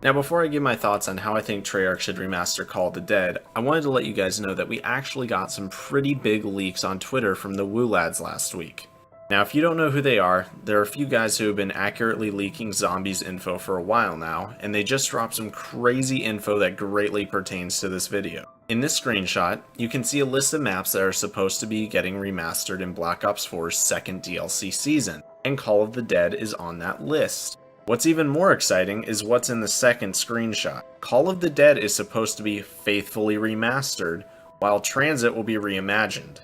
Now before I give my thoughts on how I think Treyarch should remaster Call of the Dead, I wanted to let you guys know that we actually got some pretty big leaks on Twitter from the Woo Lads last week. Now if you don't know who they are, there are a few guys who have been accurately leaking zombies info for a while now, and they just dropped some crazy info that greatly pertains to this video. In this screenshot, you can see a list of maps that are supposed to be getting remastered in Black Ops 4's second DLC season, and Call of the Dead is on that list. What's even more exciting is what's in the second screenshot. Call of the Dead is supposed to be faithfully remastered, while Transit will be reimagined.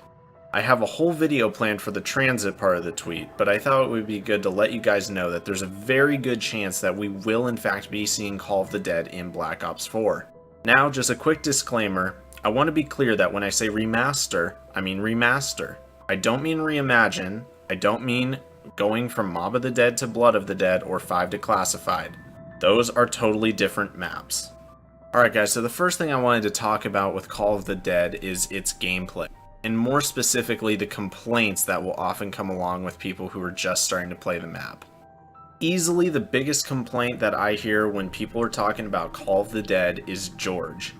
I have a whole video planned for the Transit part of the tweet, but I thought it would be good to let you guys know that there's a very good chance that we will in fact be seeing Call of the Dead in Black Ops 4. Now, just a quick disclaimer, I want to be clear that when I say remaster, I mean remaster. I don't mean reimagine, I don't mean going from Mob of the Dead to Blood of the Dead or 5 to Classified. Those are totally different maps. Alright guys, so the first thing I wanted to talk about with Call of the Dead is its gameplay, and more specifically the complaints that will often come along with people who are just starting to play the map. Easily the biggest complaint that I hear when people are talking about Call of the Dead is George.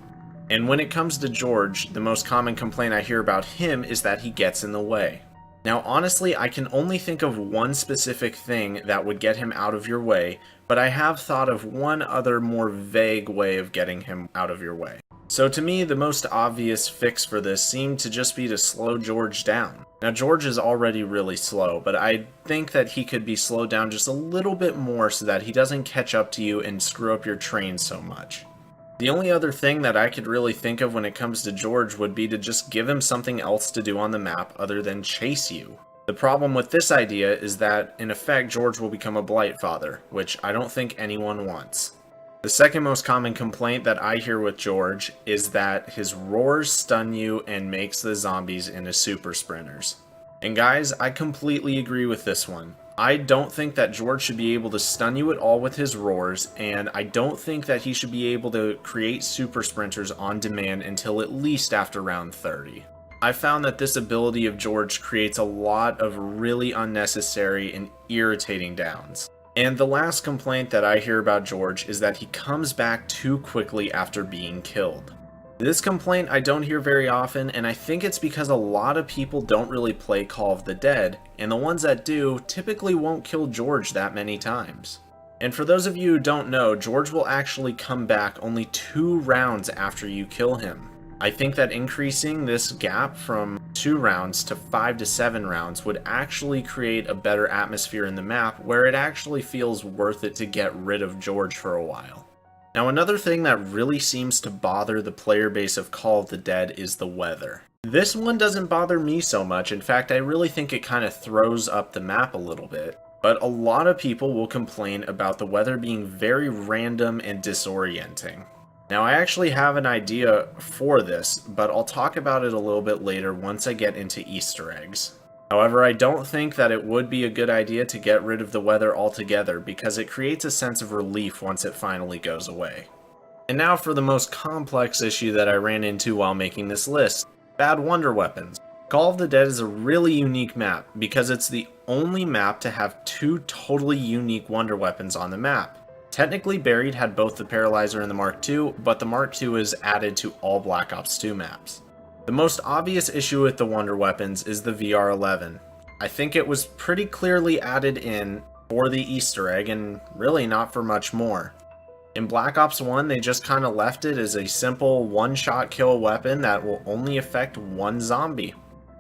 And when it comes to George, the most common complaint I hear about him is that he gets in the way. Now honestly, I can only think of one specific thing that would get him out of your way, but I have thought of one other more vague way of getting him out of your way. So to me, the most obvious fix for this seemed to just be to slow George down. Now George is already really slow, but I think that he could be slowed down just a little bit more so that he doesn't catch up to you and screw up your train so much. The only other thing that I could really think of when it comes to George would be to just give him something else to do on the map other than chase you. The problem with this idea is that, in effect, George will become a Blight Father, which I don't think anyone wants. The second most common complaint that I hear with George is that his roars stun you and makes the zombies into super sprinters. And guys, I completely agree with this one. I don't think that George should be able to stun you at all with his roars, and I don't think that he should be able to create super sprinters on demand until at least after round 30. I found that this ability of George creates a lot of really unnecessary and irritating downs. And the last complaint that I hear about George is that he comes back too quickly after being killed. This complaint I don't hear very often, and I think it's because a lot of people don't really play Call of the Dead, and the ones that do typically won't kill George that many times. And for those of you who don't know, George will actually come back only 2 rounds after you kill him. I think that increasing this gap from 2 rounds to 5 to 7 rounds would actually create a better atmosphere in the map where it actually feels worth it to get rid of George for a while. Now another thing that really seems to bother the player base of Call of the Dead is the weather. This one doesn't bother me so much, in fact I really think it kind of throws up the map a little bit. But a lot of people will complain about the weather being very random and disorienting. Now I actually have an idea for this, but I'll talk about it a little bit later once I get into Easter eggs. However, I don't think that it would be a good idea to get rid of the weather altogether because it creates a sense of relief once it finally goes away. And now for the most complex issue that I ran into while making this list, bad wonder weapons. Call of the Dead is a really unique map because it's the only map to have 2 totally unique wonder weapons on the map. Technically Buried had both the Paralyzer and the Mark II, but the Mark II is added to all Black Ops 2 maps. The most obvious issue with the wonder weapons is the VR-11. I think it was pretty clearly added in for the Easter egg and really not for much more. In Black Ops 1 they just kind of left it as a simple one-shot kill weapon that will only affect 1 zombie.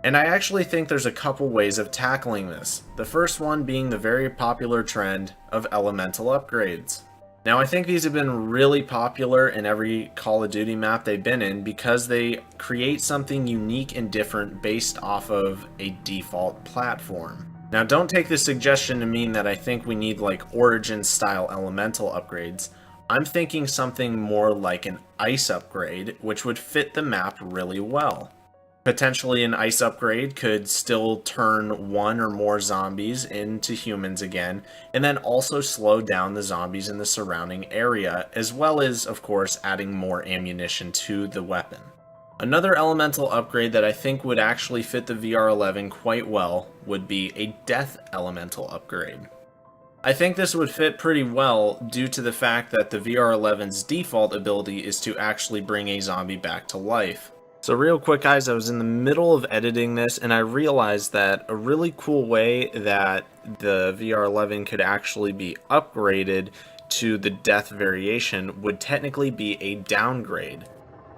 And I actually think there's a couple ways of tackling this. The first one being the very popular trend of elemental upgrades. Now I think these have been really popular in every Call of Duty map they've been in because they create something unique and different based off of a default platform. Now don't take this suggestion to mean that I think we need like Origin style elemental upgrades. I'm thinking something more like an ice upgrade, which would fit the map really well. Potentially an ice upgrade could still turn 1 or more zombies into humans again, and then also slow down the zombies in the surrounding area, as well as, of course, adding more ammunition to the weapon. Another elemental upgrade that I think would actually fit the VR-11 quite well would be a death elemental upgrade. I think this would fit pretty well due to the fact that the VR11's default ability is to actually bring a zombie back to life. So real quick guys, I was in the middle of editing this and I realized that a really cool way that the VR11 could actually be upgraded to the death variation would technically be a downgrade.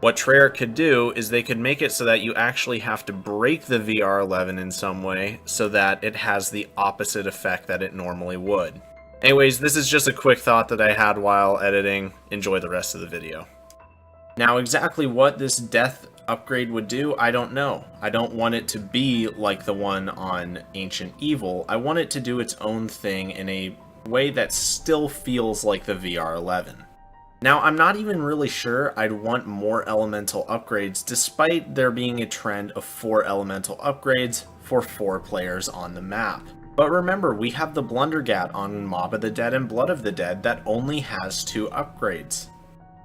What Treyarch could do is they could make it so that you actually have to break the VR11 in some way so that it has the opposite effect that it normally would. Anyways, this is just a quick thought that I had while editing. Enjoy the rest of the video. Now exactly what this death upgrade would do, I don't know. I don't want it to be like the one on Ancient Evil. I want it to do its own thing in a way that still feels like the VR11. Now, I'm not even really sure I'd want more elemental upgrades, despite there being a trend of 4 elemental upgrades for 4 players on the map. But remember, we have the Blundergat on Mob of the Dead and Blood of the Dead that only has 2 upgrades.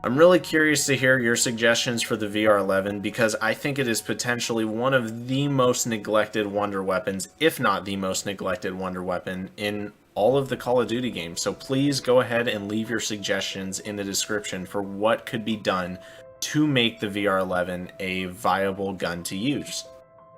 I'm really curious to hear your suggestions for the VR11 because I think it is potentially one of the most neglected wonder weapons, if not the most neglected wonder weapon in all of the Call of Duty games. So please go ahead and leave your suggestions in the description for what could be done to make the VR11 a viable gun to use.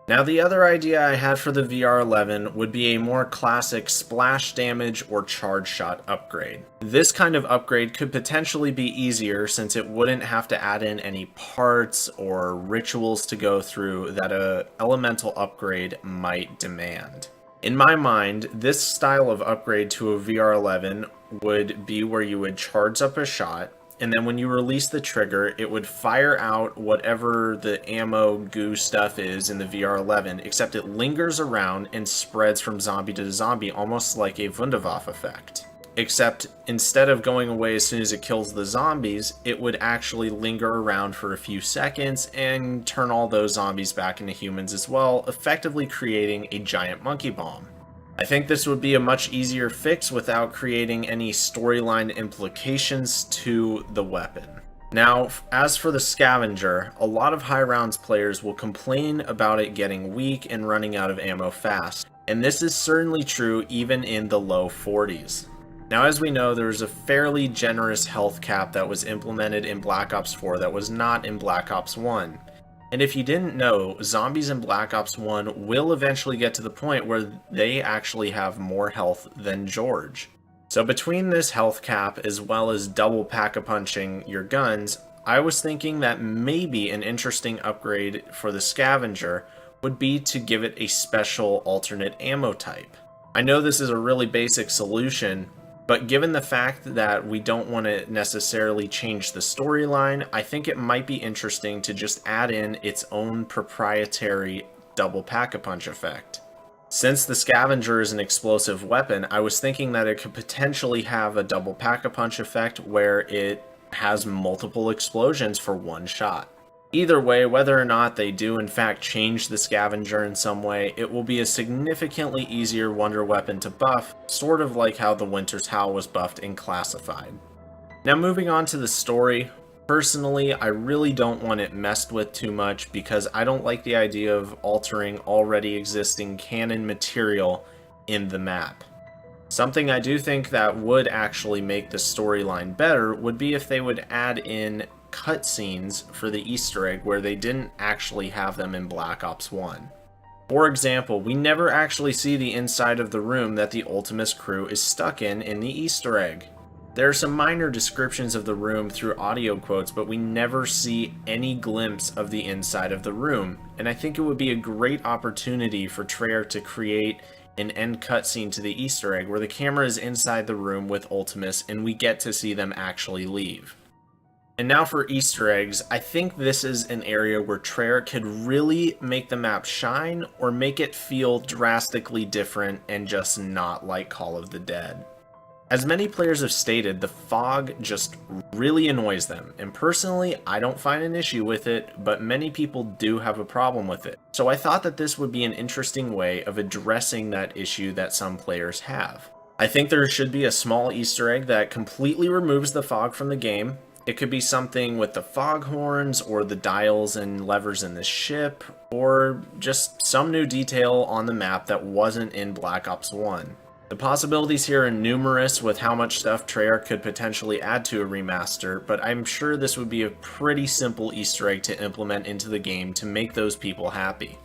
Now the other idea I had for the VR11 would be a more classic splash damage or charge shot upgrade. This kind of upgrade could potentially be easier since it wouldn't have to add in any parts or rituals to go through that a elemental upgrade might demand. In my mind, this style of upgrade to a VR11 would be where you would charge up a shot, and then when you release the trigger, it would fire out whatever the ammo goo stuff is in the VR11, except it lingers around and spreads from zombie to zombie, almost like a Wunderwaffe effect. Except instead of going away as soon as it kills the zombies, it would actually linger around for a few seconds and turn all those zombies back into humans as well, effectively creating a giant monkey bomb. I think this would be a much easier fix without creating any storyline implications to the weapon. Now, as for the scavenger, a lot of high rounds players will complain about it getting weak and running out of ammo fast, and this is certainly true even in the low 40s. Now, as we know, there's a fairly generous health cap that was implemented in Black Ops 4 that was not in Black Ops 1. And if you didn't know, zombies in Black Ops 1 will eventually get to the point where they actually have more health than George. So between this health cap as well as double pack-a-punching your guns, I was thinking that maybe an interesting upgrade for the scavenger would be to give it a special alternate ammo type. I know this is a really basic solution, but given the fact that we don't want to necessarily change the storyline, I think it might be interesting to just add in its own proprietary double pack-a-punch effect. Since the scavenger is an explosive weapon, I was thinking that it could potentially have a double pack-a-punch effect where it has multiple explosions for one shot. Either way, whether or not they do in fact change the scavenger in some way, it will be a significantly easier wonder weapon to buff, sort of like how the Winter's Howl was buffed in Classified. Now moving on to the story, personally I really don't want it messed with too much because I don't like the idea of altering already existing canon material in the map. Something I do think that would actually make the storyline better would be if they would add in cutscenes for the Easter egg where they didn't actually have them in Black Ops 1. For example, we never actually see the inside of the room that the Ultimus crew is stuck in the Easter egg. There are some minor descriptions of the room through audio quotes, but we never see any glimpse of the inside of the room, and I think it would be a great opportunity for Treyarch to create an end cutscene to the Easter egg where the camera is inside the room with Ultimus and we get to see them actually leave. And now for Easter eggs, I think this is an area where Treyarch could really make the map shine or make it feel drastically different and just not like Call of the Dead. As many players have stated, the fog just really annoys them, and personally, I don't find an issue with it, but many people do have a problem with it. So I thought that this would be an interesting way of addressing that issue that some players have. I think there should be a small Easter egg that completely removes the fog from the game. It could be something with the foghorns or the dials and levers in the ship, or just some new detail on the map that wasn't in Black Ops 1. The possibilities here are numerous with how much stuff Treyarch could potentially add to a remaster, but I'm sure this would be a pretty simple Easter egg to implement into the game to make those people happy.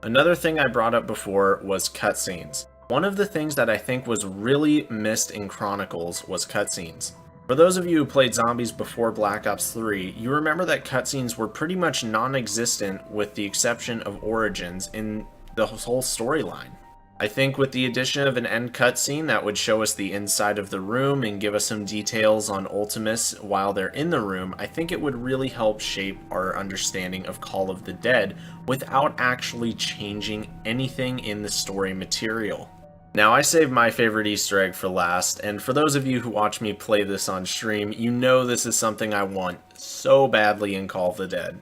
Another thing I brought up before was cutscenes. One of the things that I think was really missed in Chronicles was cutscenes. For those of you who played zombies before Black Ops 3, you remember that cutscenes were pretty much non-existent with the exception of Origins in the whole storyline. I think with the addition of an end cutscene that would show us the inside of the room and give us some details on Ultimus while they're in the room, I think it would really help shape our understanding of Call of the Dead without actually changing anything in the story material. Now, I saved my favorite Easter egg for last, and for those of you who watch me play this on stream, you know this is something I want so badly in Call of the Dead.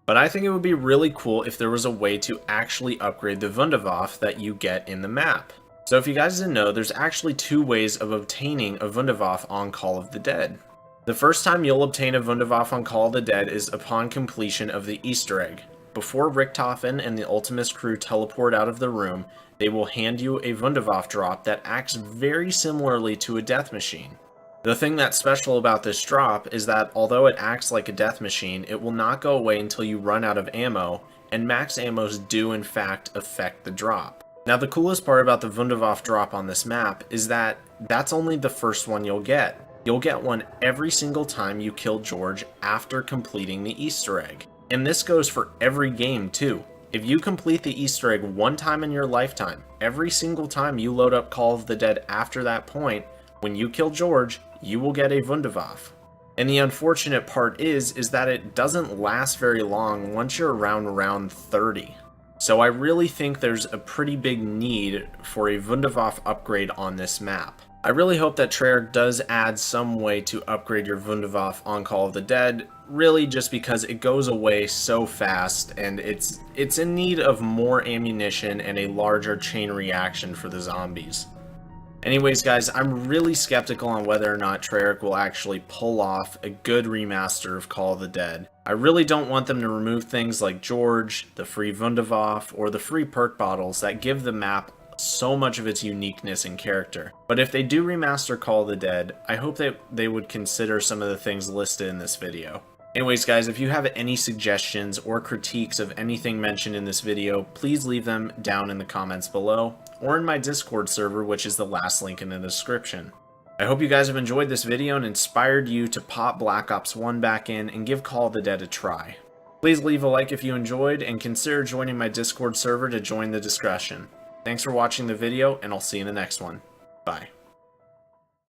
But I think it would be really cool if there was a way to actually upgrade the Wunderwaffe that you get in the map. So if you guys didn't know, there's actually two ways of obtaining a Wunderwaffe on Call of the Dead. The first time you'll obtain a Wunderwaffe on Call of the Dead is upon completion of the Easter egg. Before Richthofen and the Ultimus crew teleport out of the room, they will hand you a Wunderwaffe drop that acts very similarly to a death machine. The thing that's special about this drop is that although it acts like a death machine, it will not go away until you run out of ammo, and max ammos do in fact affect the drop. Now the coolest part about the Wunderwaffe drop on this map is that that's only the first one you'll get. You'll get one every single time you kill George after completing the Easter egg. And this goes for every game too. If you complete the Easter egg one time in your lifetime, every single time you load up Call of the Dead after that point, when you kill George, you will get a Wunderwaffe. And the unfortunate part is that it doesn't last very long once you're around round 30. So I really think there's a pretty big need for a Wunderwaffe upgrade on this map. I really hope that Treyarch does add some way to upgrade your Wunderwaffe on Call of the Dead, really just because it goes away so fast and it's in need of more ammunition and a larger chain reaction for the zombies. Anyways guys, I'm really skeptical on whether or not Treyarch will actually pull off a good remaster of Call of the Dead. I really don't want them to remove things like George, the free Wunderwaffe, or the free perk bottles that give the map so much of its uniqueness and character. But if they do remaster Call of the Dead, I hope that they would consider some of the things listed in this video. Anyways guys, if you have any suggestions or critiques of anything mentioned in this video, please leave them down in the comments below, or in my Discord server, which is the last link in the description. I hope you guys have enjoyed this video and inspired you to pop Black Ops 1 back in and give Call of the Dead a try. Please leave a like if you enjoyed, and consider joining my Discord server to join the discussion. Thanks for watching the video, and I'll see you in the next one. Bye.